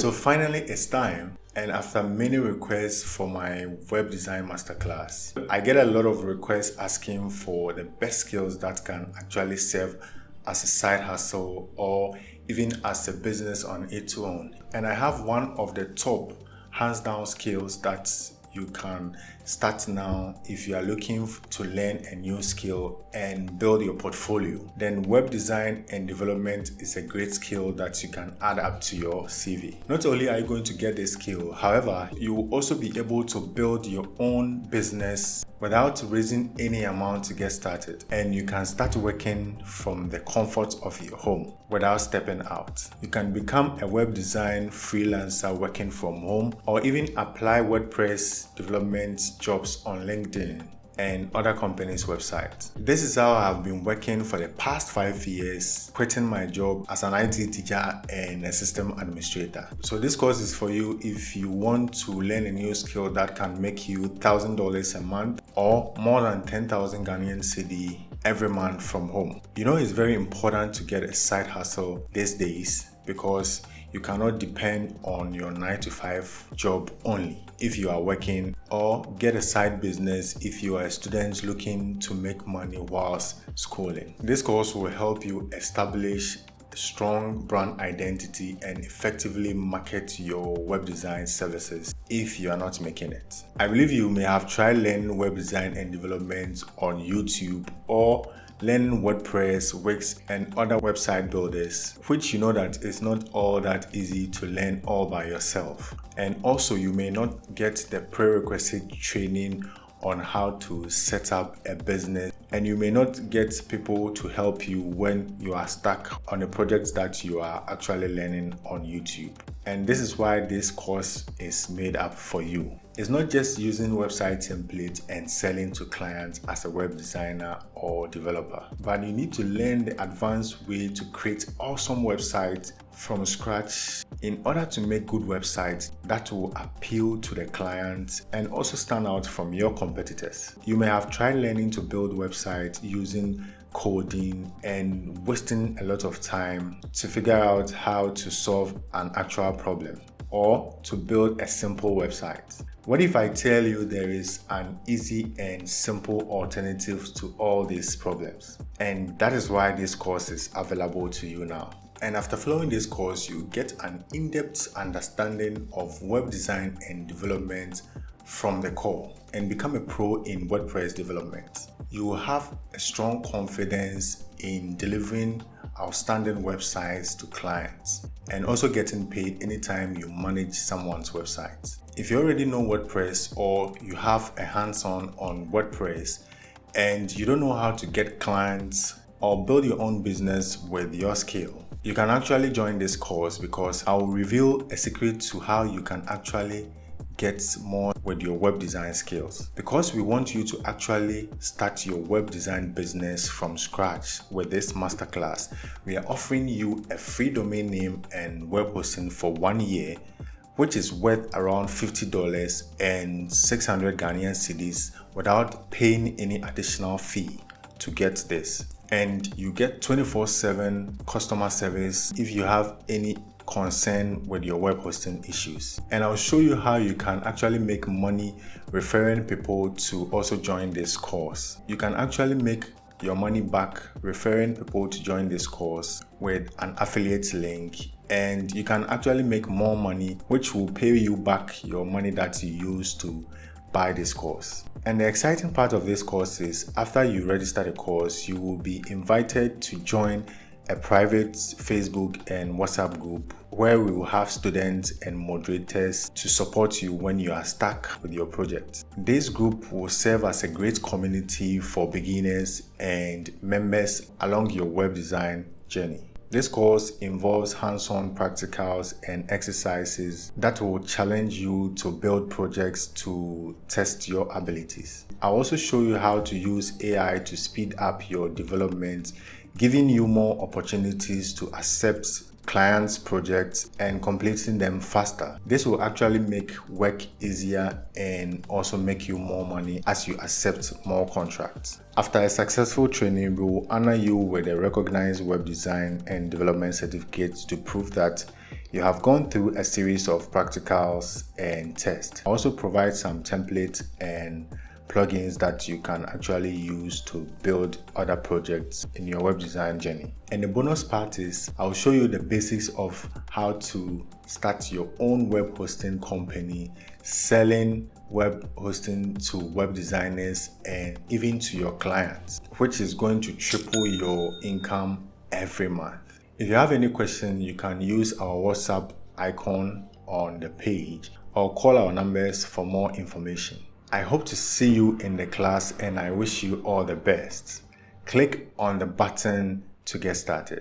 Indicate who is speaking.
Speaker 1: So finally it's time, and after many requests for my web design masterclass, I get a lot of requests asking for the best skills that can actually serve as a side hustle or even as a business on its own. And I have one of the top hands down skills that you can start now if you are looking to learn a new skill and build your portfolio. Then web design and development is a great skill that you can add up to your CV. Not only are you going to get this skill, however, you will also be able to build your own business without raising any amount to get started, and you can start working from the comfort of your home without stepping out. You can become a web design freelancer working from home, or even apply WordPress development jobs on LinkedIn and other companies' websites. This is how I've been working for the past 5 years, quitting my job as an IT teacher and a system administrator. So this course is for you if you want to learn a new skill that can make you $1,000 a month or more than 10,000 Ghanaian cedi every month from home. You know, it's very important to get a side hustle these days because you cannot depend on your 9-to-5 job only if you are working, or get a side business if you are a student looking to make money whilst schooling. This course will help you establish a strong brand identity and effectively market your web design services if you are not making it. I believe you may have tried learning web design and development on YouTube or learning WordPress, Wix, and other website builders, which you know that it's not all that easy to learn all by yourself. And also you may not get the prerequisite training on how to set up a business, and you may not get people to help you when you are stuck on a project that you are actually learning on YouTube. And this is why this course is made up for you. It's not just using website templates and selling to clients as a web designer or developer, but you need to learn the advanced way to create awesome websites from scratch in order to make good websites that will appeal to the clients and also stand out from your competitors. You may have tried learning to build websites using coding and wasting a lot of time to figure out how to solve an actual problem or to build a simple website. What if I tell you there is an easy and simple alternative to all these problems? And that is why this course is available to you now. And after following this course, you get an in-depth understanding of web design and development from the core and become a pro in WordPress development. You will have a strong confidence in delivering outstanding websites to clients and also getting paid anytime you manage someone's website. If you already know WordPress or you have a hands-on on WordPress and you don't know how to get clients or build your own business with your skill, you can actually join this course because I will reveal a secret to how you can actually get more with your web design skills. Because we want you to actually start your web design business from scratch with this masterclass, we are offering you a free domain name and web hosting for 1 year, which is worth around $50 and 600 Ghanaian cedis without paying any additional fee to get this. And you get 24/7 customer service if you have any concern with your web hosting issues. And I'll show you how you can actually make money referring people to also join this course. You can actually make your money back referring people to join this course with an affiliate link, and you can actually make more money, which will pay you back your money that you used to buy this course. And the exciting part of this course is after you register the course, you will be invited to join a private Facebook and WhatsApp group where we will have students and moderators to support you when you are stuck with your project. This group will serve as a great community for beginners and members along your web design journey. This course involves hands-on practicals and exercises that will challenge you to build projects to test your abilities. I'll also show you how to use AI to speed up your development, giving you more opportunities to accept clients' projects and completing them faster. This will actually make work easier and also make you more money as you accept more contracts. After a successful training, we will honor you with a recognized web design and development certificate to prove that You have gone through a series of practicals and tests. I also provide some templates and plugins that you can actually use to build other projects in your web design journey. And the bonus part is I'll show you the basics of how to start your own web hosting company, selling web hosting to web designers and even to your clients, which is going to triple your income every month. If you have any question, you can use our WhatsApp icon on the page or call our numbers for more information. I hope to see you in the class and I wish you all the best. Click on the button to get started.